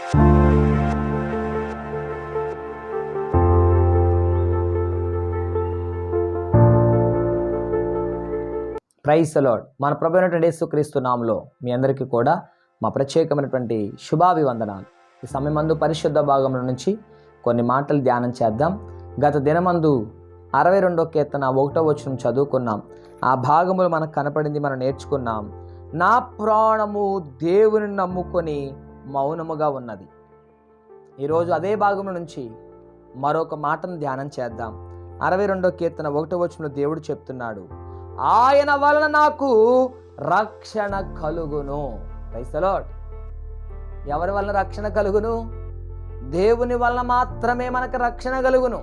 Praise the lord. మన ప్రభువైన యేసుక్రీస్తు నామములో మీ అందరికీ కూడా మా ప్రత్యేకమైనటువంటి శుభాభివందనాలు. ఈ సమయమందు పరిశుద్ధ భాగంలో నుంచి కొన్ని మాటలు ధ్యానం చేద్దాం. గత దినమందు 62వ కీర్తన 1వ వచనం చదువుకున్నాం. ఆ భాగములు మనకు కనపడింది, మనం నేర్చుకున్నాం. నా ప్రాణము దేవుని నమ్ముకొని మౌనముగా ఉన్నది. ఈరోజు అదే భాగం నుంచి మరొక మాటను ధ్యానం చేద్దాం. 62వ కీర్తన 1వ వచనంలో దేవుడు చెప్తున్నాడు, ఆయన వలన నాకు రక్షణ కలుగును. Praise the Lord. ఎవరి వలన రక్షణ కలుగును? దేవుని వలన మాత్రమే మనకు రక్షణ కలుగును.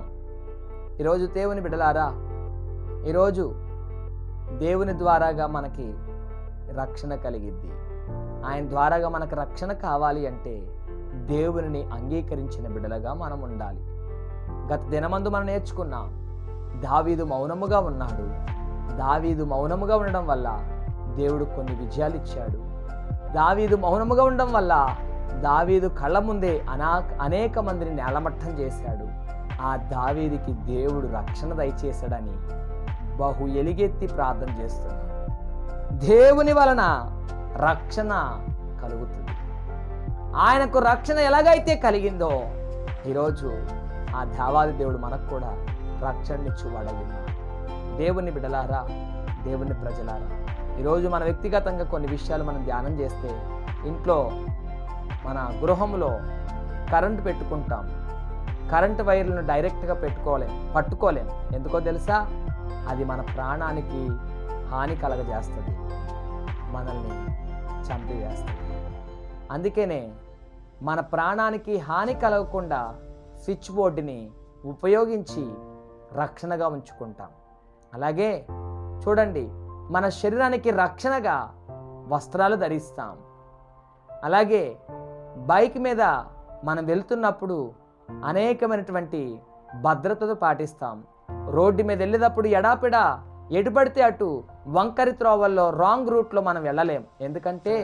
ఈరోజు దేవుని బిడ్డలారా, ఈరోజు దేవుని ద్వారాగా మనకి రక్షణ కలిగిద్ది. ఆయన ద్వారాగా మనకు రక్షణ కావాలి అంటే దేవునిని అంగీకరించిన బిడ్డలుగా మనం ఉండాలి. గత దినమందు మనం నేర్చుకున్నాం, దావీదు మౌనముగా ఉన్నాడు. దావీదు మౌనముగా ఉండడం వల్ల దేవుడు కొన్ని విజయాలు ఇచ్చాడు. దావీదు మౌనముగా ఉండడం వల్ల దావీదు కళ్ళ ముందే అనేక మందిని నేలమట్టం చేశాడు. ఆ దావీదుకి దేవుడు రక్షణ దయచేశాడని బహు ఎలుగెత్తి ప్రార్థన చేస్తున్నాడు. దేవుని వలన రక్షణ కలుగుతుంది. ఆయనకు రక్షణ ఎలాగైతే కలిగిందో ఈరోజు ఆ దేవాది దేవుడు మనకు కూడా రక్షణనిచ్చువాడయ్యున్నాడు. దేవుని బిడ్డలారా, దేవుని ప్రజలారా, ఈరోజు మన వ్యక్తిగతంగా కొన్ని విషయాలు మనం ధ్యానం చేస్తే, ఇంట్లో మన గృహంలో కరెంటు పెట్టుకుంటాం. కరెంటు వైర్లను డైరెక్ట్గా పట్టుకోలేం. ఎందుకో తెలుసా? అది మన ప్రాణానికి హాని కలగజేస్తుంది, మనల్ని చంపివేస్తుంది. అందుకనే మన ప్రాణానికి హాని కలగకుండా స్విచ్ బోర్డుని ఉపయోగించి రక్షణగా ఉంచుకుంటాం. అలాగే చూడండి, మన శరీరానికి రక్షణగా వస్త్రాలు ధరిస్తాం. అలాగే బైక్ మీద మనం వెళ్తున్నప్పుడు అనేకమైనటువంటి భద్రతతో పాటిస్తాం. రోడ్డు మీద వెళ్ళేటప్పుడు ఎడాపెడా ఎటు పడితే అటు వంకరి త్రోవల్లో రాంగ్ రూట్లో మనం వెళ్ళలేం. ఎందుకంటే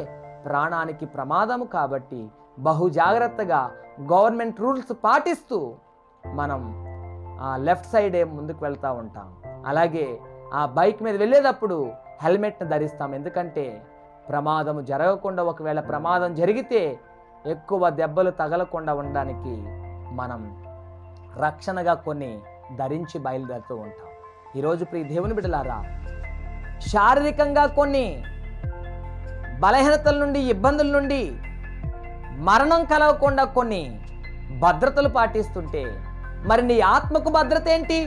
ప్రాణానికి ప్రమాదము కాబట్టి బహు జాగ్రత్తగా గవర్నమెంట్ రూల్స్ పాటిస్తూ మనం లెఫ్ట్ సైడే ముందుకు వెళ్తూ ఉంటాం. అలాగే ఆ బైక్ మీద వెళ్ళేటప్పుడు హెల్మెట్ని ధరిస్తాం. ఎందుకంటే ప్రమాదము జరగకుండా, ఒకవేళ ప్రమాదం జరిగితే ఎక్కువ దెబ్బలు తగలకుండా ఉండడానికి మనం రక్షణగా కొన్ని ధరించి బయలుదేరుతూ ఉంటాం. ఈరోజు ప్రియ దేవుని బిడ్డలారా, శారీరకంగా కొన్ని బలహీనతల నుండి, ఇబ్బందుల నుండి, మరణం కలగకుండా కొన్ని భద్రతలు పాటిస్తుంటే మరి నీ ఆత్మకు భద్రత ఏంటి?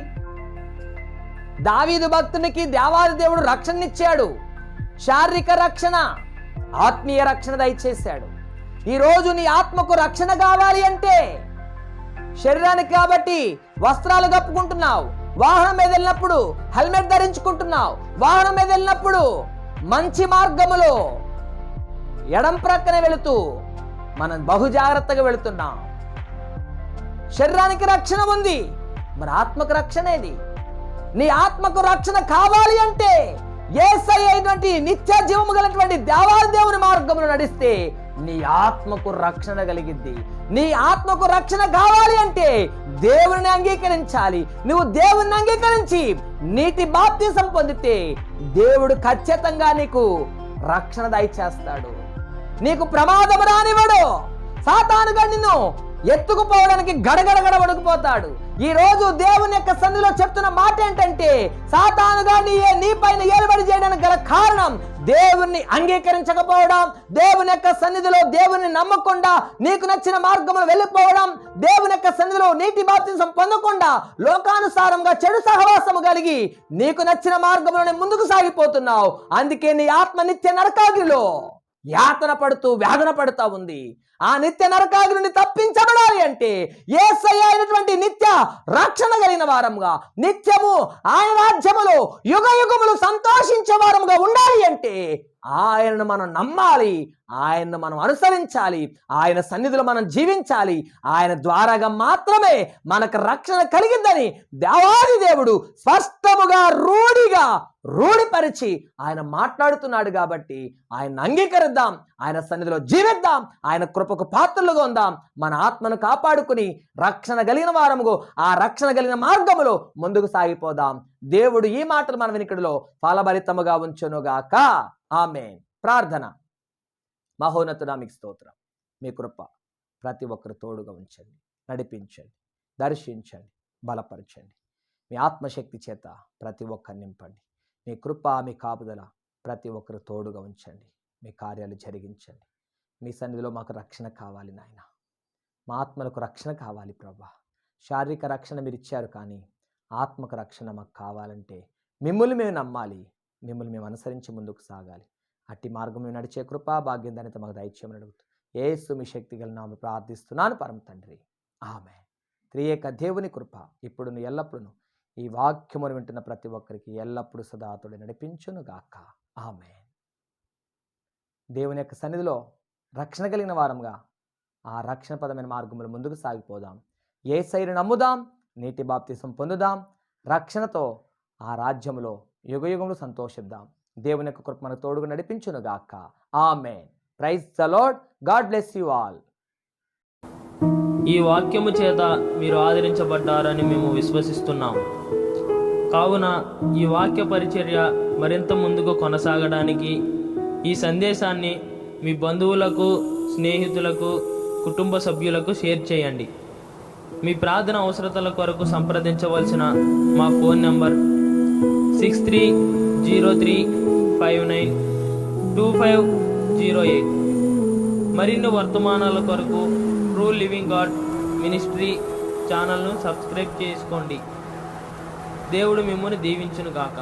దావీదు భక్తునికి దేవాది దేవుడు రక్షణనిచ్చాడు. శారీరక రక్షణ, ఆత్మీయ రక్షణ దయచేశాడు. ఈరోజు నీ ఆత్మకు రక్షణ కావాలి అంటే శరీరానికి కాబట్టి వస్త్రాలు కప్పుకుంటున్నావు, వాహనం మీద వెళ్ళినప్పుడు హెల్మెట్ ధరించుకుంటున్నావు, వాహనం మీద వెళ్ళినప్పుడు మంచి మార్గములో ఎడం ప్రక్కనే వెళుతూ మనం బహు జాగ్రత్తగా వెళుతున్నాం. శరీరానికి రక్షణ ఉంది, మరి ఆత్మకు రక్షణ ఏది? నీ ఆత్మకు రక్షణ కావాలి అంటే యేసయ్య అయినటువంటి నిత్య జీవము గలటువంటి దేవాది దేవుని మార్గంలో నడిస్తే నీ ఆత్మకు రక్షణ కలిగిద్ది. నీ ఆత్మకు రక్షణ కావాలి అంటే దేవుని అంగీకరించాలి. నువ్వు దేవుని అంగీకరించి నీటి బాప్తిసం పొందితే దేవుడు ఖచ్చితంగా నీకు రక్షణ దయచేస్తాడు. నీకు ప్రమాదం రానివ్వడు. సాతానుగా నిన్ను ఎత్తుకుపోవడానికి గడగడ వణుకుపోతాడు. ఈ రోజు దేవుని యొక్క సన్నిధిలో చెప్తున్న మాట ఏంటంటే, సాతానుగా నీ పైన ఏలుబడి చేయడానికి గల కారణం దేవుణ్ణి అంగీకరించకపోవడం, దేవుని యొక్క సన్నిధిలో దేవుని నమ్మకుండా నీకు నచ్చిన మార్గంలో వెళ్ళిపోవడం, దేవుని యొక్క సన్నిధిలో నీటి బాప్తిసం పొందకుండా లోకానుసారంగా చెడు సహవాసము కలిగి నీకు నచ్చిన మార్గంలోనే ముందుకు సాగిపోతున్నావు. అందుకే నీ ఆత్మ నిత్య నరకాగ్నిలో యాతన పడుతూ వేదన పడుతూ ఉంది. ఆ నిత్య నరకాగ్ని నుండి తప్పించబడాలి అంటే యేసయ్య అయినటువంటి నిత్య రక్షణ కలిగిన వారముగా, నిత్యము ఆయన రాజ్యములో యుగ యుగములు సంతోషించే వారముగా ఉండాలి అంటే ఆయనను మనం నమ్మాలి, ఆయనను మనం అనుసరించాలి, ఆయన సన్నిధిలో మనం జీవించాలి. ఆయన ద్వారాగా మాత్రమే మనకు రక్షణ కలిగిందని దేవాది దేవుడు స్పష్టముగా రూఢిపరిచి ఆయన మాట్లాడుతున్నాడు. కాబట్టి ఆయన అంగీకరిద్దాం, ఆయన సన్నిధిలో జీవిద్దాం, ఆయన కృపకు పాత్రలుగా ఉందాం. మన ఆత్మను కాపాడుకుని రక్షణ కలిగిన వారముగో ఆ రక్షణ కలిగిన మార్గములో ముందుకు సాగిపోదాం. దేవుడు ఈ మాటలు మన వినికిడిలో ఫలభరితముగా ఉంచునుగాక. ఆమేన్. ప్రార్థన. మహోన్నతుడా మీకు స్తోత్రం. మీ కృప ప్రతి ఒక్కరు తోడుగా ఉంచండి, నడిపించండి, దర్శించండి, బలపరచండి. మీ ఆత్మశక్తి చేత ప్రతి ఒక్కరు నింపండి. మీ కృప, మీ కాపుదల ప్రతి ఒక్కరు తోడుగా ఉంచండి. మీ కార్యాలు జరిగించండి. మీ సన్నిధిలో మాకు రక్షణ కావాలి నాయన. మా ఆత్మలకు రక్షణ కావాలి ప్రభా. శారీరక రక్షణ మీరు ఇచ్చారు, కానీ ఆత్మకు రక్షణ మాకు కావాలంటే మిమ్మల్ని మేము నమ్మాలి, మిమ్మల్ని మేము అనుసరించి ముందుకు సాగాలి. అట్టి మార్గం మేము నడిచే కృపా భాగ్యం దానితో మాకు దయచేయమని అడుగుతూ యేసు మీ శక్తి గల నామములో ప్రార్థిస్తున్నాను పరమ తండ్రి. ఆమేన్. త్రియేక దేవుని కృప ఇప్పుడును ఎల్లప్పుడూ ఈ వాక్యమును వింటున్న ప్రతి ఒక్కరికి ఎల్లప్పుడూ సదాతోడే నడిపించును గాక. ఆమేన్. దేవుని యొక్క సన్నిధిలో రక్షణ కలిగిన వారంగా ఆ రక్షణ పదమైన మార్గంలో ముందుకు సాగిపోదాం. యేసయ్యను నమ్ముదాం, నీటి బాప్తిసం పొందుదాం, రక్షణతో ఆ రాజ్యములో యుగయుగములు సంతోషిద్దాం. దేవుని యొక్క కృప మనకు తోడుగా నడిపించును గాక. Amen. Praise the lord. God bless you all. ఈ వాక్యము చేత మీరు ఆదరించబడ్డారని మేము విశ్వసిస్తున్నాము. కావున ఈ వాక్య పరిచర్య మరింత ముందుకు కొనసాగడానికి ఈ సందేశాన్ని మీ బంధువులకు, స్నేహితులకు, కుటుంబ సభ్యులకు షేర్ చేయండి. మీ ప్రార్థన అవసరతల కొరకు సంప్రదించవలసిన మా ఫోన్ నంబర్ 6303592508. మరిన్ని వర్తమానాల కొరకు ట్రూ లివింగ్ గాడ్ మినిస్ట్రీ ఛానల్ను సబ్స్క్రైబ్ చేసుకోండి. దేవుడు మిమ్మల్ని దీవించును గాక.